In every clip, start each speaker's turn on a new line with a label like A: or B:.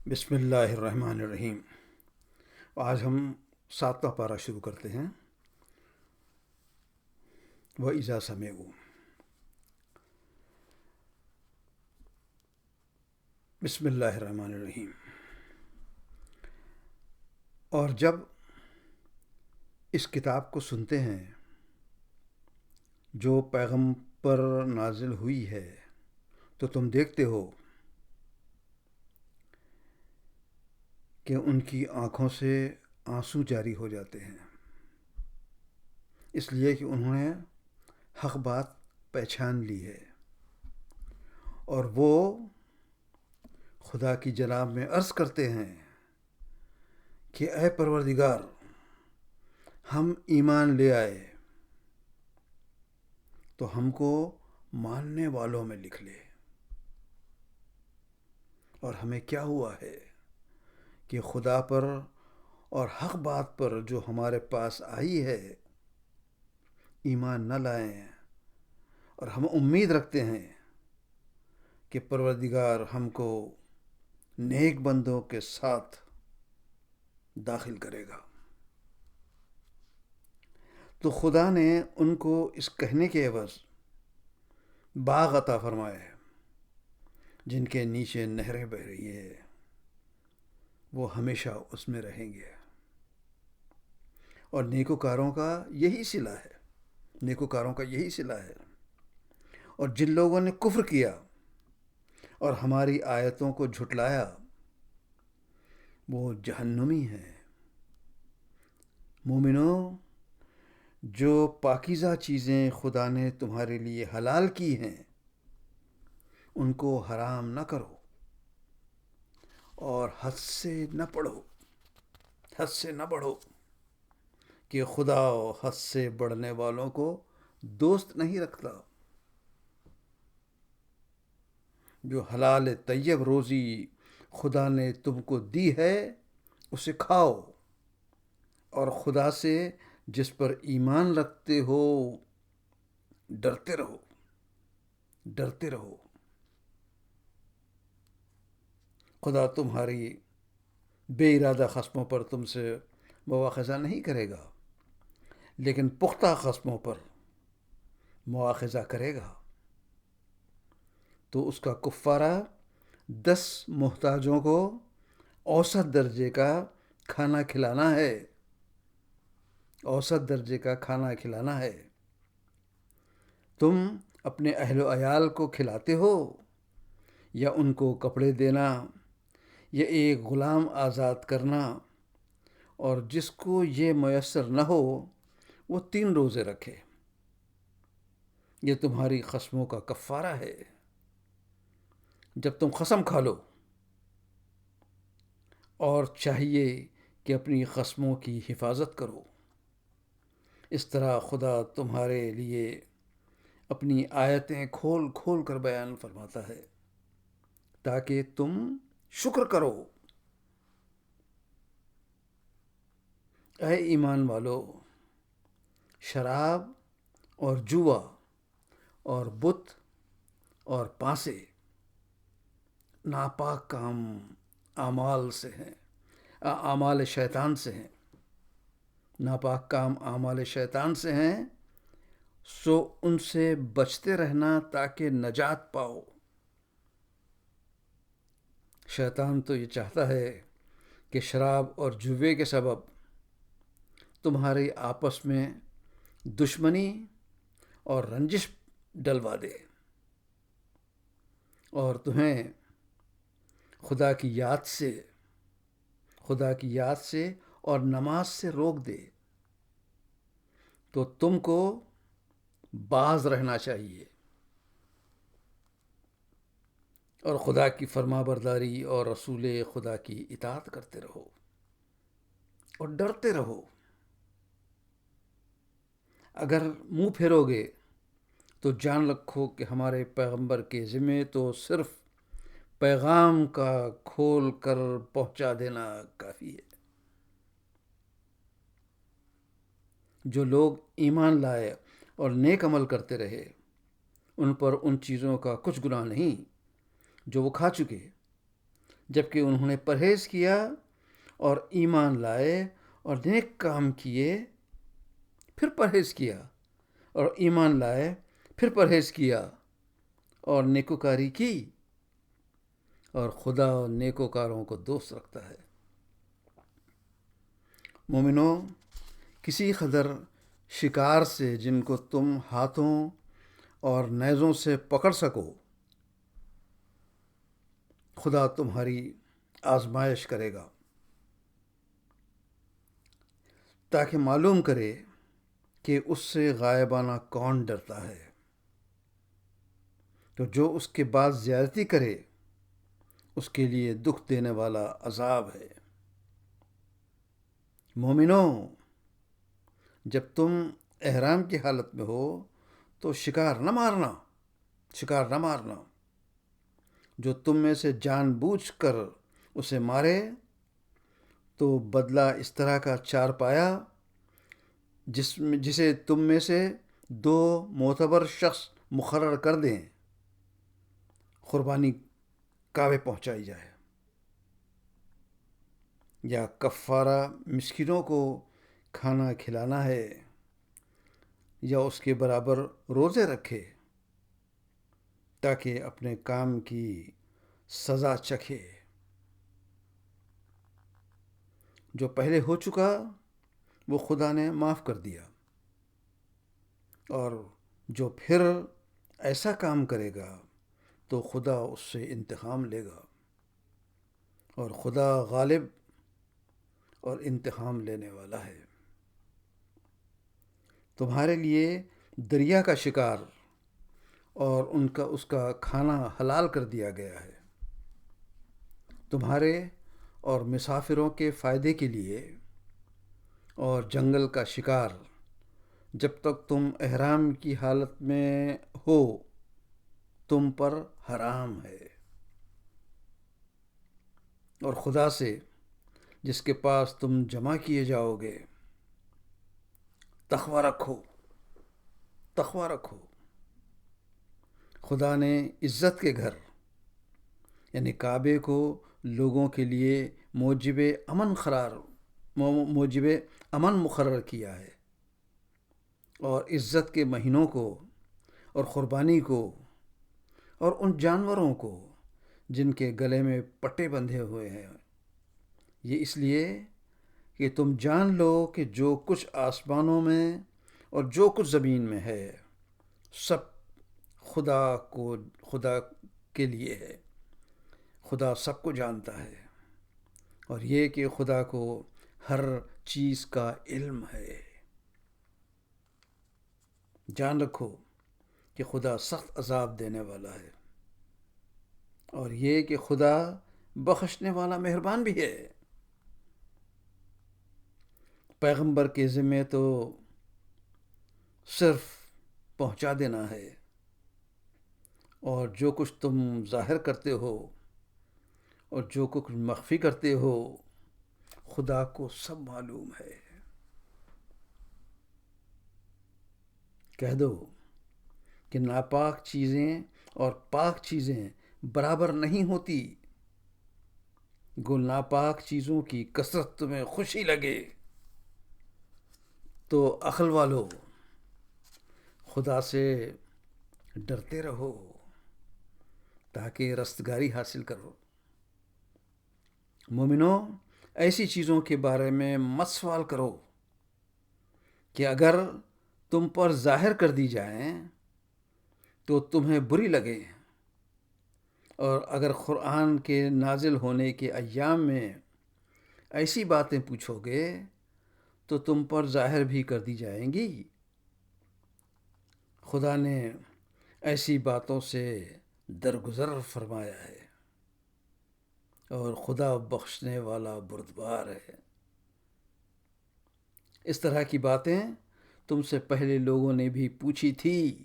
A: بسم اللہ الرحمن الرحیم۔ آج ہم 7واں پارہ شروع کرتے ہیں۔ وَإِذَا سَمِعُوا، بسم اللہ الرحمن الرحیم۔ اور جب اس کتاب کو سنتے ہیں جو پیغمبر پر نازل ہوئی ہے تو تم دیکھتے ہو کہ ان کی آنکھوں سے آنسو جاری ہو جاتے ہیں، اس لیے کہ انہوں نے حق بات پہچان لی ہے، اور وہ خدا کی جناب میں عرض کرتے ہیں کہ اے پروردگار، ہم ایمان لے آئے تو ہم کو ماننے والوں میں لکھ لے۔ اور ہمیں کیا ہوا ہے کہ خدا پر اور حق بات پر جو ہمارے پاس آئی ہے ایمان نہ لائیں، اور ہم امید رکھتے ہیں کہ پروردگار ہم کو نیک بندوں کے ساتھ داخل کرے گا۔ تو خدا نے ان کو اس کہنے کے عوض باغ عطا فرمایا ہے جن کے نیچے نہریں بہہ رہی ہے، وہ ہمیشہ اس میں رہیں گے۔ اور نیکوکاروں کا یہی صلہ ہے، نیکوکاروں کا یہی صلہ ہے۔ اور جن لوگوں نے کفر کیا اور ہماری آیتوں کو جھٹلایا وہ جہنمی ہیں۔ مومنوں، جو پاکیزہ چیزیں خدا نے تمہارے لیے حلال کی ہیں ان کو حرام نہ کرو، اور حد سے نہ بڑھو کہ خدا حد سے بڑھنے والوں کو دوست نہیں رکھتا۔ جو حلال طیب روزی خدا نے تم کو دی ہے اسے کھاؤ، اور خدا سے جس پر ایمان رکھتے ہو ڈرتے رہو۔ خدا تمہاری بے ارادہ خصموں پر تم سے مواخذہ نہیں کرے گا، لیکن پختہ خصموں پر مواخذہ کرے گا۔ تو اس کا کفارہ 10 محتاجوں کو اوسط درجے کا کھانا کھلانا ہے۔ اوسط درجے کا کھانا کھلانا ہے۔ تم اپنے اہل و عیال کو کھلاتے ہو، یا ان کو کپڑے دینا، یا ایک غلام آزاد کرنا، اور جس کو یہ میسر نہ ہو وہ 3 روزے رکھے۔ یہ تمہاری قسموں کا کفارہ ہے جب تم قسم کھا لو، اور چاہیے کہ اپنی قسموں کی حفاظت کرو۔ اس طرح خدا تمہارے لیے اپنی آیتیں کھول کھول کر بیان فرماتا ہے تاکہ تم شکر کرو۔ اے ایمان والو، شراب اور جوا اور بت اور پانسے ناپاک کام اعمال شیطان سے ہیں۔ ناپاک کام اعمال شیطان سے ہیں، سو ان سے بچتے رہنا تاکہ نجات پاؤ۔ شیطان تو یہ چاہتا ہے کہ شراب اور جوے کے سبب تمہاری آپس میں دشمنی اور رنجش ڈلوا دے، اور تمہیں خدا کی یاد سے اور نماز سے روک دے۔ تو تم کو باز رہنا چاہیے، اور خدا کی فرما برداری اور رسول خدا کی اطاعت کرتے رہو اور ڈرتے رہو۔ اگر منہ پھیرو گے تو جان رکھو کہ ہمارے پیغمبر کے ذمے تو صرف پیغام کا کھول کر پہنچا دینا کافی ہے۔ جو لوگ ایمان لائے اور نیک عمل کرتے رہے ان پر ان چیزوں کا کچھ گناہ نہیں جو وہ کھا چکے، جبکہ انہوں نے پرہیز کیا اور ایمان لائے اور نیک کام کیے، پھر پرہیز کیا اور ایمان لائے، پھر پرہیز کیا اور نیکوکاری کی، اور خدا نیکوکاروں کو دوست رکھتا ہے۔ مومنو، کسی قدر شکار سے جن کو تم ہاتھوں اور نیزوں سے پکڑ سکو، خدا تمہاری آزمائش کرے گا تاکہ معلوم کرے کہ اس سے غائبانہ کون ڈرتا ہے۔ تو جو اس کے بعد زیادتی کرے اس کے لیے دکھ دینے والا عذاب ہے۔ مومنو، جب تم احرام کی حالت میں ہو تو شکار نہ مارنا۔ جو تم میں سے جان بوجھ کر اسے مارے تو بدلہ اس طرح کا 4 پایا جسے تم میں سے 2 معتبر شخص مقرر کر دیں، قربانی کعبے پہنچائی جائے، یا کفارہ مسکینوں کو کھانا کھلانا ہے، یا اس کے برابر روزے رکھے تاکہ اپنے کام کی سزا چکھے۔ جو پہلے ہو چکا وہ خدا نے معاف کر دیا، اور جو پھر ایسا کام کرے گا تو خدا اس سے انتقام لے گا، اور خدا غالب اور انتقام لینے والا ہے۔ تمہارے لیے دریا کا شکار اور اس کا کھانا حلال کر دیا گیا ہے، تمہارے اور مسافروں کے فائدے کے لیے، اور جنگل کا شکار جب تک تم احرام کی حالت میں ہو تم پر حرام ہے۔ اور خدا سے جس کے پاس تم جمع کیے جاؤ گے تقوی رکھو۔ خدا نے عزت کے گھر یعنی کعبے کو لوگوں کے لیے موجب امن مقرر کیا ہے، اور عزت کے مہینوں کو اور قربانی کو اور ان جانوروں کو جن کے گلے میں پٹے بندھے ہوئے ہیں، یہ اس لیے کہ تم جان لو کہ جو کچھ آسمانوں میں اور جو کچھ زمین میں ہے سب خدا کے لیے ہے۔ خدا سب کو جانتا ہے، اور یہ کہ خدا کو ہر چیز کا علم ہے۔ جان رکھو کہ خدا سخت عذاب دینے والا ہے، اور یہ کہ خدا بخشنے والا مہربان بھی ہے۔ پیغمبر کے ذمے تو صرف پہنچا دینا ہے، اور جو کچھ تم ظاہر کرتے ہو اور جو کچھ مخفی کرتے ہو خدا کو سب معلوم ہے۔ کہہ دو کہ ناپاک چیزیں اور پاک چیزیں برابر نہیں ہوتی، گو ناپاک چیزوں کی کثرت تمہیں خوشی لگے تو عقل والو خدا سے ڈرتے رہو تاکہ رستگاری حاصل کرو۔ مومنو، ایسی چیزوں کے بارے میں مت سوال کرو کہ اگر تم پر ظاہر کر دی جائیں تو تمہیں بری لگے، اور اگر قرآن کے نازل ہونے کے ایام میں ایسی باتیں پوچھو گے تو تم پر ظاہر بھی کر دی جائیں گی۔ خدا نے ایسی باتوں سے درگزر فرمایا ہے، اور خدا بخشنے والا بردبار ہے۔ اس طرح کی باتیں تم سے پہلے لوگوں نے بھی پوچھی تھی،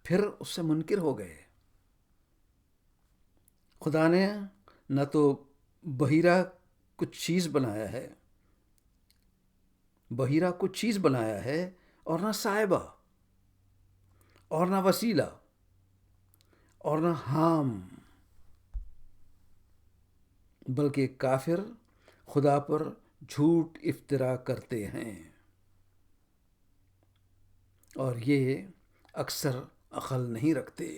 A: پھر اس سے منکر ہو گئے۔ خدا نے نہ تو بحیرہ کچھ چیز بنایا ہے اور نہ صاحبہ اور نہ وسیلہ اور نہ حام، بلکہ کافر خدا پر جھوٹ افترا کرتے ہیں، اور یہ اکثر عقل نہیں رکھتے۔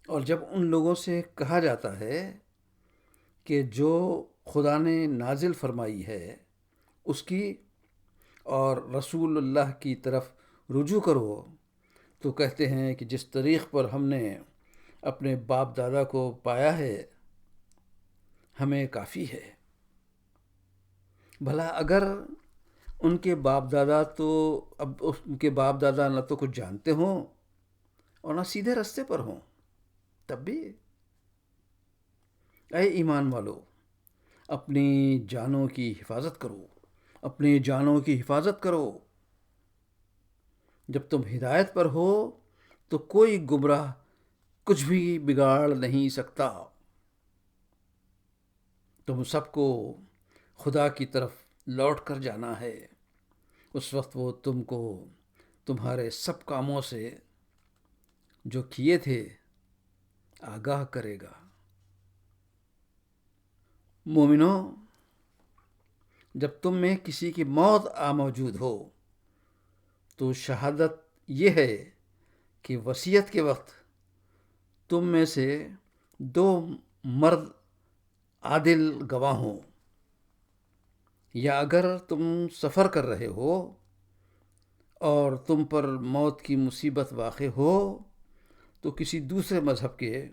A: اور جب ان لوگوں سے کہا جاتا ہے کہ جو خدا نے نازل فرمائی ہے اس کی اور رسول اللہ کی طرف رجوع کرو، تو کہتے ہیں کہ جس طریق پر ہم نے اپنے باپ دادا کو پایا ہے ہمیں کافی ہے۔ بھلا اگر ان کے باپ دادا تو اب ان کے باپ دادا نہ تو کچھ جانتے ہوں اور نہ سیدھے راستے پر ہوں، تب بھی اے ایمان والو، اپنی جانوں کی حفاظت کرو، اپنی جانوں کی حفاظت کرو۔ جب تم ہدایت پر ہو تو کوئی گمراہ کچھ بھی بگاڑ نہیں سکتا۔ تم سب کو خدا کی طرف لوٹ کر جانا ہے، اس وقت وہ تم کو تمہارے سب کاموں سے جو کیے تھے آگاہ کرے گا۔ مومنو، جب تم میں کسی کی موت آ موجود ہو تو شہادت یہ ہے کہ وصیت کے وقت تم میں سے 2 مرد عادل گواہ ہوں، یا اگر تم سفر کر رہے ہو اور تم پر موت کی مصیبت واقع ہو تو کسی دوسرے مذہب کے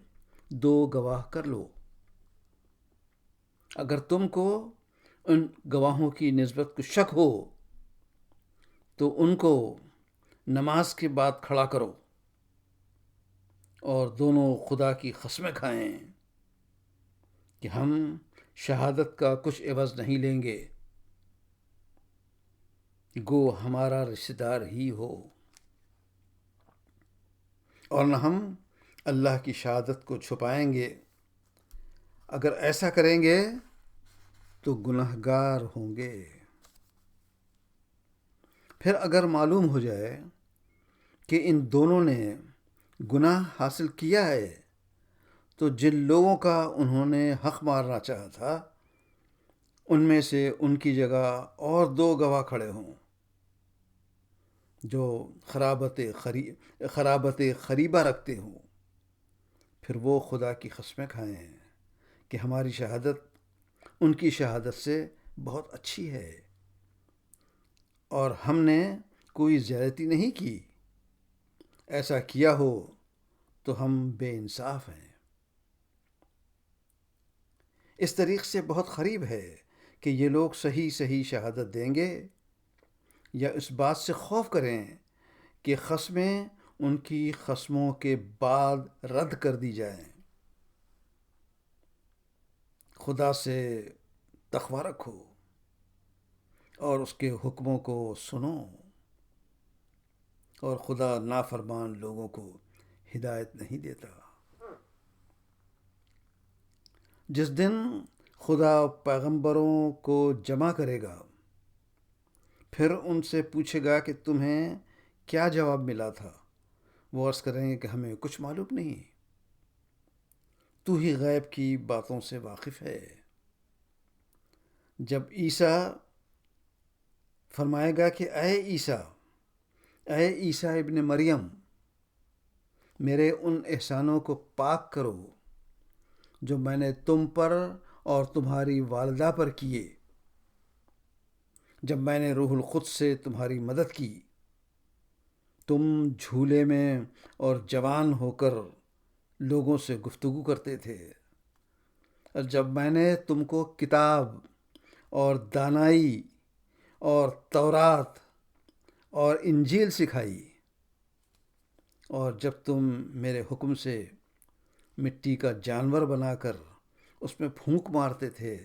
A: 2 گواہ کر لو۔ اگر تم کو ان گواہوں کی نسبت کو شک ہو تو ان کو نماز کے بعد کھڑا کرو اور دونوں خدا کی قسمیں کھائیں کہ ہم شہادت کا کچھ عوض نہیں لیں گے، گو ہمارا رشتہ دار ہی ہو، اور نہ ہم اللہ کی شہادت کو چھپائیں گے۔ اگر ایسا کریں گے تو گنہگار ہوں گے۔ پھر اگر معلوم ہو جائے کہ ان دونوں نے گناہ حاصل کیا ہے تو جن لوگوں کا انہوں نے حق مارنا چاہا تھا ان میں سے ان کی جگہ اور 2 گواہ کھڑے ہوں جو خرابت خریبہ رکھتے ہوں، پھر وہ خدا کی قسمیں کھائیں کہ ہماری شہادت ان کی شہادت سے بہت اچھی ہے اور ہم نے کوئی زیادتی نہیں کی۔ ایسا کیا ہو تو ہم بے انصاف ہیں۔ اس طریق سے بہت قریب ہے کہ یہ لوگ صحیح شہادت دیں گے یا اس بات سے خوف کریں کہ قسمیں ان کی قسموں کے بعد رد کر دی جائیں۔ خدا سے تقوی رکھو اور اس کے حکموں کو سنو، اور خدا نافرمان لوگوں کو ہدایت نہیں دیتا۔ جس دن خدا پیغمبروں کو جمع کرے گا پھر ان سے پوچھے گا کہ تمہیں کیا جواب ملا تھا، وہ عرض کریں گے کہ ہمیں کچھ معلوم نہیں، تو ہی غیب کی باتوں سے واقف ہے۔ جب عیسیٰ فرمائے گا کہ اے عیسیٰ ابن مریم، میرے ان احسانوں کو پاک کرو جو میں نے تم پر اور تمہاری والدہ پر کیے جب میں نے روح القدس سے تمہاری مدد کی، تم جھولے میں اور جوان ہو کر لوگوں سے گفتگو کرتے تھے، اور جب میں نے تم کو کتاب اور دانائی اور تورات اور انجیل سکھائی، اور جب تم میرے حکم سے مٹی کا جانور بنا کر اس میں پھونک مارتے تھے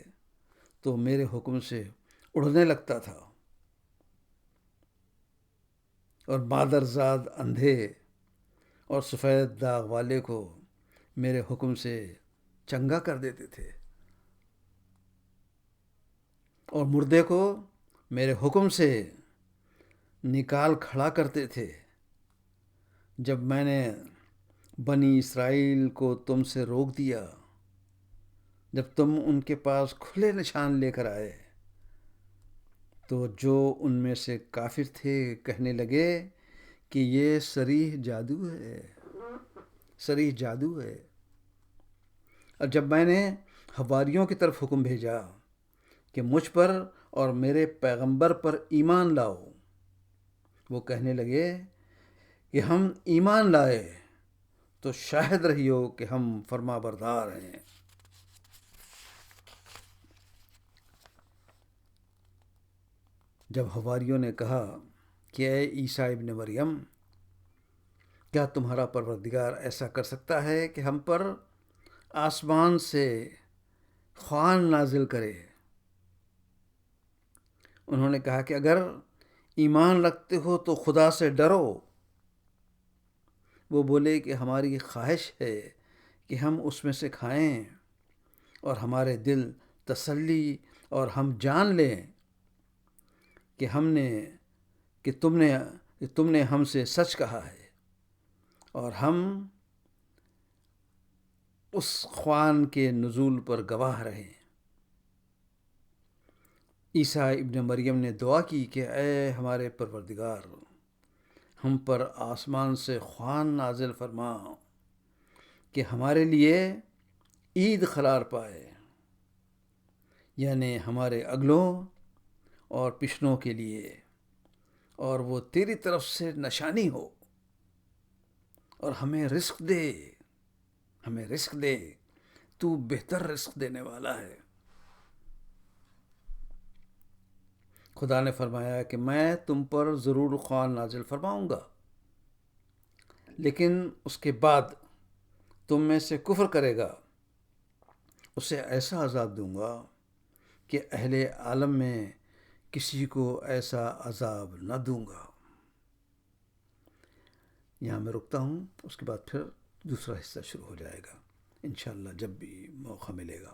A: تو میرے حکم سے اڑنے لگتا تھا، اور مادرزاد اندھے اور سفید داغ والے کو میرے حکم سے چنگا کر دیتے تھے، اور مردے کو میرے حکم سے نکال کھڑا کرتے تھے، جب میں نے بنی اسرائیل کو تم سے روک دیا، جب تم ان کے پاس کھلے نشان لے کر آئے، تو جو ان میں سے کافر تھے کہنے لگے کہ یہ صریح جادو ہے، صریح جادو ہے۔ اور جب میں نے حواریوں کی طرف حکم بھیجا کہ مجھ پر اور میرے پیغمبر پر ایمان لاؤ، وہ کہنے لگے کہ ہم ایمان لائے تو شاہد رہیو کہ ہم فرما بردار ہیں۔ جب حواریوں نے کہا کہ اے عیسیٰ ابن مریم، کیا تمہارا پروردگار ایسا کر سکتا ہے کہ ہم پر آسمان سے خوان نازل کرے؟ انہوں نے کہا کہ اگر ایمان رکھتے ہو تو خدا سے ڈرو۔ وہ بولے کہ ہماری خواہش ہے کہ ہم اس میں سے کھائیں اور ہمارے دل تسلی اور ہم جان لیں کہ تم نے ہم سے سچ کہا ہے، اور ہم اس خوان کے نزول پر گواہ رہیں۔ عیسیٰ ابن مریم نے دعا کی کہ اے ہمارے پروردگار، ہم پر آسمان سے خوان نازل فرما کہ ہمارے لیے عید قرار پائے، یعنی ہمارے اگلوں اور پچھلوں کے لیے، اور وہ تیری طرف سے نشانی ہو، اور ہمیں رزق دے، ہمیں رزق دے، تو بہتر رزق دینے والا ہے۔ خدا نے فرمایا کہ میں تم پر ضرور خوان نازل فرماؤں گا، لیکن اس کے بعد تم میں سے کفر کرے گا، اسے ایسا عذاب دوں گا کہ اہل عالم میں کسی کو ایسا عذاب نہ دوں گا۔ یہاں میں رکتا ہوں، اس کے بعد پھر دوسرا حصہ شروع ہو جائے گا انشاءاللہ جب بھی موقع ملے گا۔